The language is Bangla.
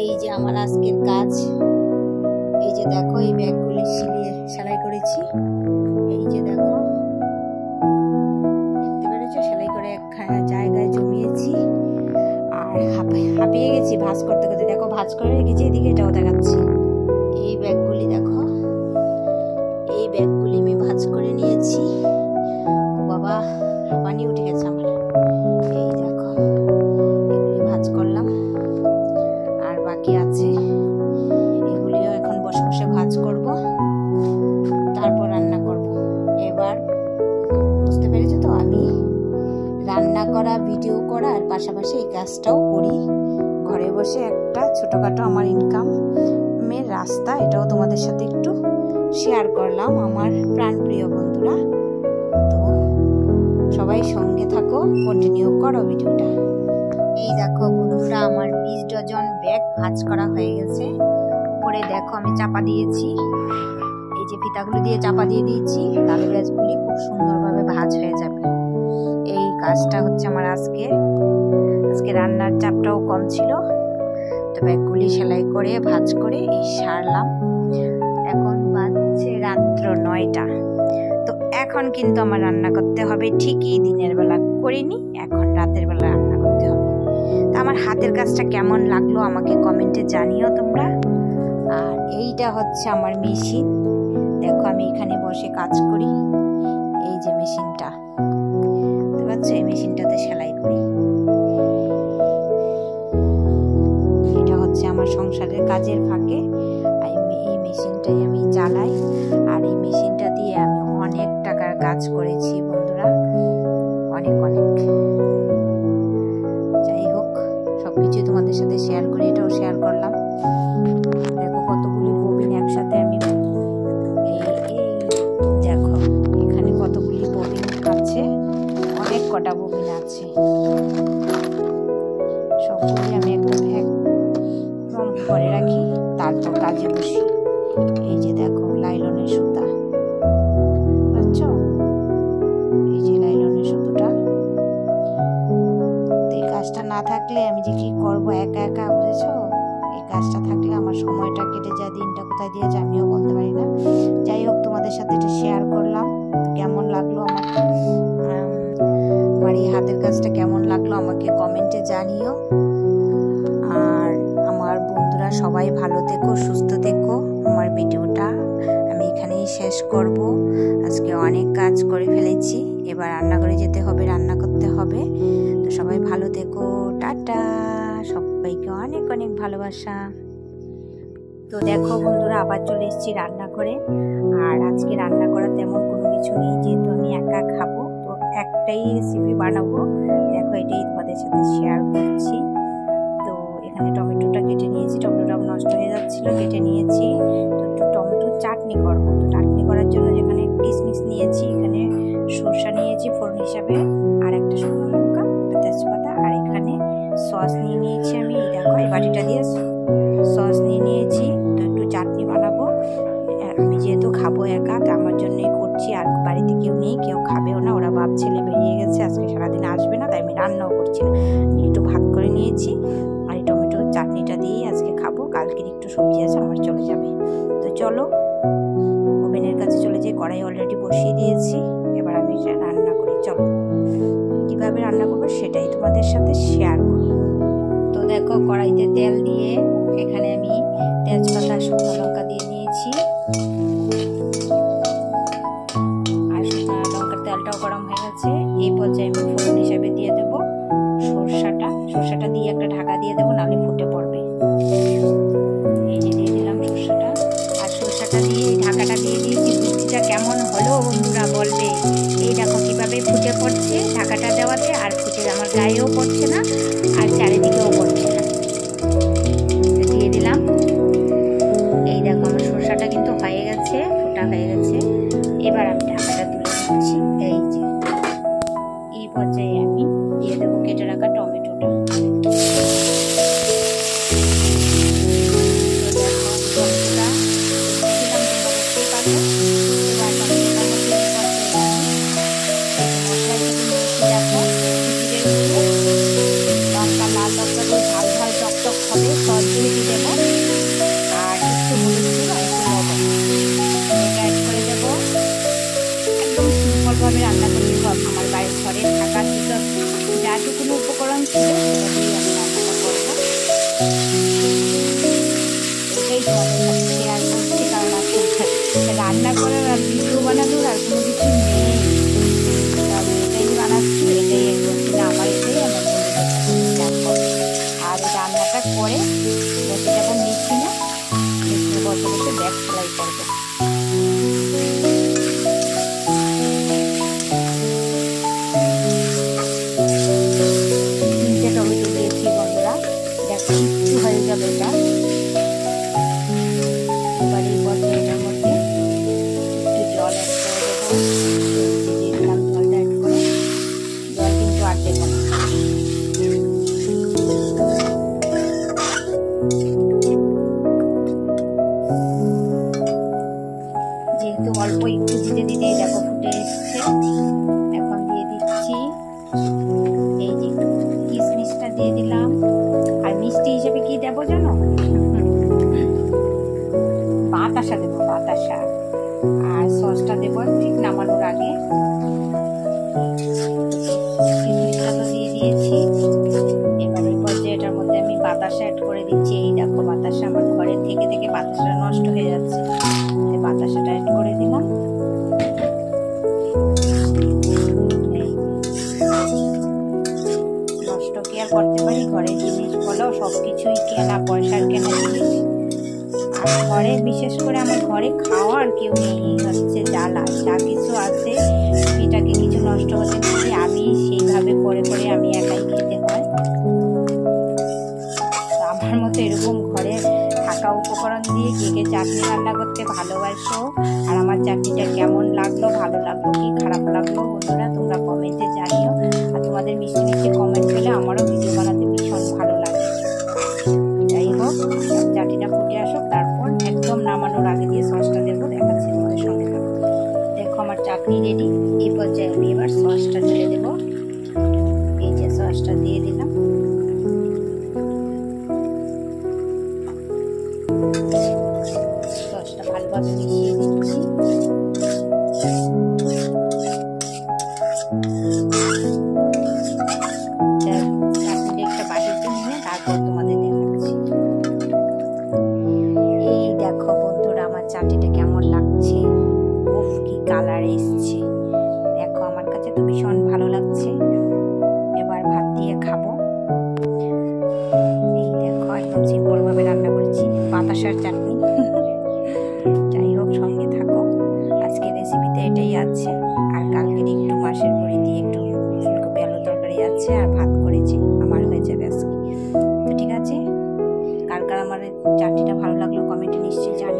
এই যে আমার আজকের কাজ, এই যে দেখো এই ব্যাগগুলি সেলাই করেছি। এই যে দেখো, দেখতে পেরেছো, সেলাই করে এক জায়গায় জমিয়েছি। আর হাঁপিয়ে গেছি ভাঁজ করতে করতে। দেখো ভাঁজ করে রেখেছি, এদিকে এটাও দেখাচ্ছি। এই ব্যাগগুলি দেখো, এই ব্যাগগুলি আমি ভাঁজ করে নিয়েছি। ও বাবা, পানি উঠে গেছে আমার। এই দেখো, এগুলি ভাঁজ করলাম, আর বাকি আছে এগুলিও এখন বসে বসে ভাঁজ করব, তারপর রান্না করব। এবার বুঝতে পেরেছো তো, আমি রান্না করা, ভিডিও করা আর পাশাপাশি এই কাজটাও করি। ঘরে বসে একটা ছোটখাটো আমার ইনকামের রাস্তা, এটাও তোমাদের সাথে একটু শেয়ার করলাম আমার প্রাণপ্রিয় বন্ধুরা। তো সবাই সঙ্গে থাকো, কন্টিনিউ করো ভিডিওটা। এই দেখো বন্ধুরা, আমার 20 ডজন ব্যাগ ভাঁজ করা হয়ে গেছে। পরে দেখো আমি চাপা দিয়েছি, এই যে ফিতাগুলো দিয়ে চাপা দিয়ে দিয়েছি, তাহলে ব্যাগগুলি খুব সুন্দরভাবে ভাঁজ হয়ে যাবে। এই কাজটা হচ্ছে আমার আজকে রান্নার চাপটাও কম ছিল, তো ব্যাগগুলি সেলাই করে ভাঁজ করে এই সারলাম। এখন বাজছে রাত্র 9টা। তো এখন কিন্তু আমার রান্না করতে হবে, ঠিকই দিনের বেলা করিনি, এখন রাতের বেলা রান্না করতে হবে। তো আমার হাতের কাজটা কেমন লাগলো আমাকে কমেন্টে জানিও তোমরা। আর এইটা হচ্ছে আমার মেশিন, দেখো আমি এখানে বসে কাজ করি। এই যে মেশিনটা দেখতে পাচ্ছ, এই মেশিনটাতে সেলাই করি। এটা হচ্ছে আমার সংসারের কাজের ফাঁকে এই মেশিনটাই আমি চালাই। আর এই মেশিনটা দিয়ে আমি অনেক টাকার কাজ করেছি বন্ধুরা, অনেক অনেক। যাই হোক, সবকিছু তোমাদের সাথে শেয়ার করি, এটাও শেয়ার করলাম। দেখো কতগুলি ববিন একসাথে আমি, এই দেখো এখানে কতগুলি ববিন আছে, অনেক কটা ববিন আছে। সবগুলি আমি একদম করে রাখি, তারপর কাজে বসি। এই যে দেখো লাইলনের সুতা, বুঝছো, এই যে লাইলনের সুতোটা। এই কাজটা না থাকলে আমি যে কি করবো একা একা, বুঝেছো। এই কাজটা থাকলে আমার সময়টা কেটে যায়, দিনটা কোথায় দিয়ে যায় আমিও বলতে পারি না। যাই হোক, তোমাদের সাথে এটা শেয়ার করলাম। কেমন লাগলো আমার এই হাতের কাজটা কেমন লাগলো আমাকে কমেন্টে জানিও। আর আমার বন্ধুরা সবাই ভালো থেকো, সুস্থ থেকো। আমার ভিডিওটা আমি এখানেই শেষ করব। আজকে অনেক কাজ করে ফেলেছি, এবার রান্না করে যেতে হবে, রান্না করতে হবে। তো সবাই ভালো থেকো, টাটা, সবাইকে অনেক অনেক ভালোবাসা। তো দেখো বন্ধুরা, আবার চলে এসেছি রান্না করে। আর আজকে রান্না করা তেমন কোনো কিছু নেই, যেহেতু আমি একা খাবো, তো একটাই রেসিপি বানাবো। দেখো এটাই তোমাদের সাথে শেয়ার করছি। তো এখানে টমেটোটা কেটে নিয়েছি, টমেটোটা নষ্ট হয়ে যাচ্ছিল, কেটে নিয়েছি। তো একটু টমেটো চাটনি করবো। তো চাটনি করার জন্য যেখানে কিশমিশ নিয়েছি, এখানে সরষা নিয়েছি ফোড়ন হিসাবে, আর একটা শুকনো লঙ্কা, একটা তেজপাতা, আর এখানে সস নিয়ে নিয়েছি আমি। এই দেখো এই বাটিটা দিয়ে সস নিয়ে নিয়েছি। তো একটু চাটনি বানাবো, আমি যেহেতু খাবো একা, তো আমার জন্যই করছি। আর বাড়িতে কেউ নেই, কেউ খাবেও না, ওরা বাপ ছেলে বেরিয়ে গেছে, আজকে সারাদিন আসবে না, তাই আমি রান্নাও করছি না। আমি একটু ভাত করে নিয়েছি, আর এই টমেটোর চাটনিটা দিয়েই আজকে খাবো। কালকের একটু সবজি আছে আমার, চলে যাবে। তো চলো ওভেনের কাছে চলে যাই, কড়াই অলরেডি বসিয়ে দিয়েছি। এবার আমি রান্না করি, চলো কিভাবে রান্না করবো সেটাই তোমাদের সাথে শেয়ার করবো। তো দেখো কড়াইতে তেল দিয়ে এখানে আমি তেজপাতা, শুকনো লঙ্কা দিয়ে নিয়েছি। আর শুকনো লঙ্কার তেলটাও গরম হয়ে গেছে। এই পর্যায়ে আমি ফোড়ন হিসাবে দিয়ে দেবো সরষাটা দিয়ে একটা ঢাকা দিয়ে দেবো, নাহলে ফুটে পড়বে। এই যে দিয়ে দিলাম সরষাটা, আর সরষাটা দিয়ে ঢাকাটা দিয়ে দিয়েছি। সবজিটা কেমন হলো বন্ধুরা বলবে। এই দেখো কিভাবে ফুটে পড়ছে ঢাকাটা দেওয়াতে, আর ফুটে আমার গায়েও পড়ছে না, আর চারিদিকেও পড়ছে না। দিয়ে দিলাম। এই দেখো আমার সরষাটা কিন্তু হয়ে গেছে, ফোটা হয়ে গেছে। এবার আমি ঢাকাটা তুলে নিচ্ছি। এই যে এই পর্যায়ে আমি দিয়ে দেবো কেটে রাখা টমেটোটা। লঙ্কা লাল লঙ্কা দিয়ে ঝাল ঝাল টক টক হবে, সস দিয়ে দিলে ছিল, সেটা দিয়ে আমি রান্নাটা করবো। এটাই তোমাদের সাথে শেয়ার করছি, কারণ রান্না করার আর ভিডিও বানানোর আর কোনো কিছু নেই। আমি এটাই বানাচ্ছি, এটাই বলছি না আমার এটাই আমার বন্ধুদের সাথে শেয়ার করবো। আর এই রান্নাটা করে বসে যাবো মেশিনে বসে বসে ব্যাগ সেলাই করবো। তিনটে টমেটো দিয়েছি বন্ধুরা, দেখো একটু হয়ে যাবে এটা। এবার এই পর্যায়ে এটার মধ্যে একটু জল অ্যাড করে দেবো। দিয়ে দিলাম জলটা অ্যাড করে, জল কিন্তু আর দেবো না। যেহেতু অল্প একটু দিতে দিতেই দেখো ফুটে এসছে। এখন দিয়ে দিচ্ছি এই যে কিশমিশটা দিয়ে দিলাম। আর মিষ্টি হিসেবে কি দেবো জানো? বাতাসা দেবো, বাতাসা। আর সসটা দেবো ঠিক নামানোর আগে। কিশমিশটা তো দিয়ে দিয়েছি। এবার এই পর্যায়ে এটার মধ্যে আমি বাতাসা অ্যাড করে দিচ্ছি। এই দেখো বাতাসা আমার ঘরে থেকে থেকে বাতাসা নষ্ট হয়ে যাচ্ছে, বাতাসাটা অ্যাড করে দিলাম। নষ্ট কি আর করতে পারি? ঘরের জিনিস বলো, সবকিছুই কেনা, পয়সার কেনা জিনিস। আর ঘরে বিশেষ করে আমার ঘরে খাওয়ার কেউ নেই, হচ্ছে জ্বালা। যা কিছু আছে এটাকে কিছু নষ্ট হতে দিচ্ছি আমি, সেইভাবে করে করে আমি একাই খেতে হয়। আমার মতো এরকম ঘরে থাকা উপকরণ দিয়ে কে কে চাটনি রান্না করতে ভালোবাসো? আর আমার চাটনিটা কেমন লাগলো, ভালো লাগলো কি খারাপ লাগলো বন্ধুরা তোমরা কমেন্টে জানিও। আর তোমাদের মিষ্টি মিষ্টি কমেন্ট পেলে আমারও ভিডিও বানাতে ভীষণ ভালো লাগে। যাই হোক, চাটনিটা ফুটে আসুক, তারপর একদম নামানোর আগে দিয়ে সসটা দেবো, দেখাচ্ছি তোমাদের সঙ্গে থাকো। দেখো আমার চাটনি রেডি। এই পর্যায়ে আমি এবার সসটা ঢেলে দেবো। এই যে সসটা দিয়ে দিলাম। সসটা ভালোভাবে মিশিয়ে দিচ্ছি। চাটনিটা একটা বাটিতে নিয়ে তারপর তোমাদের দেখাচ্ছি। এই দেখো বন্ধুরা আমার চাটনিটা কেমন লাগছে, উফ কি কালার এসছে। দেখো আমার কাছে তো ভীষণ ভালো লাগছে। এবার ভাত দিয়ে খাবো। এই দেখো একদম সিম্পল ভাবে রান্না করেছি, বাতাসার চাটনি। যাই হোক, সঙ্গে থাকো। আজকে রেসিপিতে এটাই আছে। আর কালকের একটু মাছের বড়ি দিয়ে একটু ফুলকপি আলু তরকারি আছে, আর ভাত করেছি, আমার হয়ে যাবে আজকে। তো ঠিক আছে, কার কার আমার চাটনিটা ভালো লাগলো কমেন্টে নিশ্চয়ই জানিও।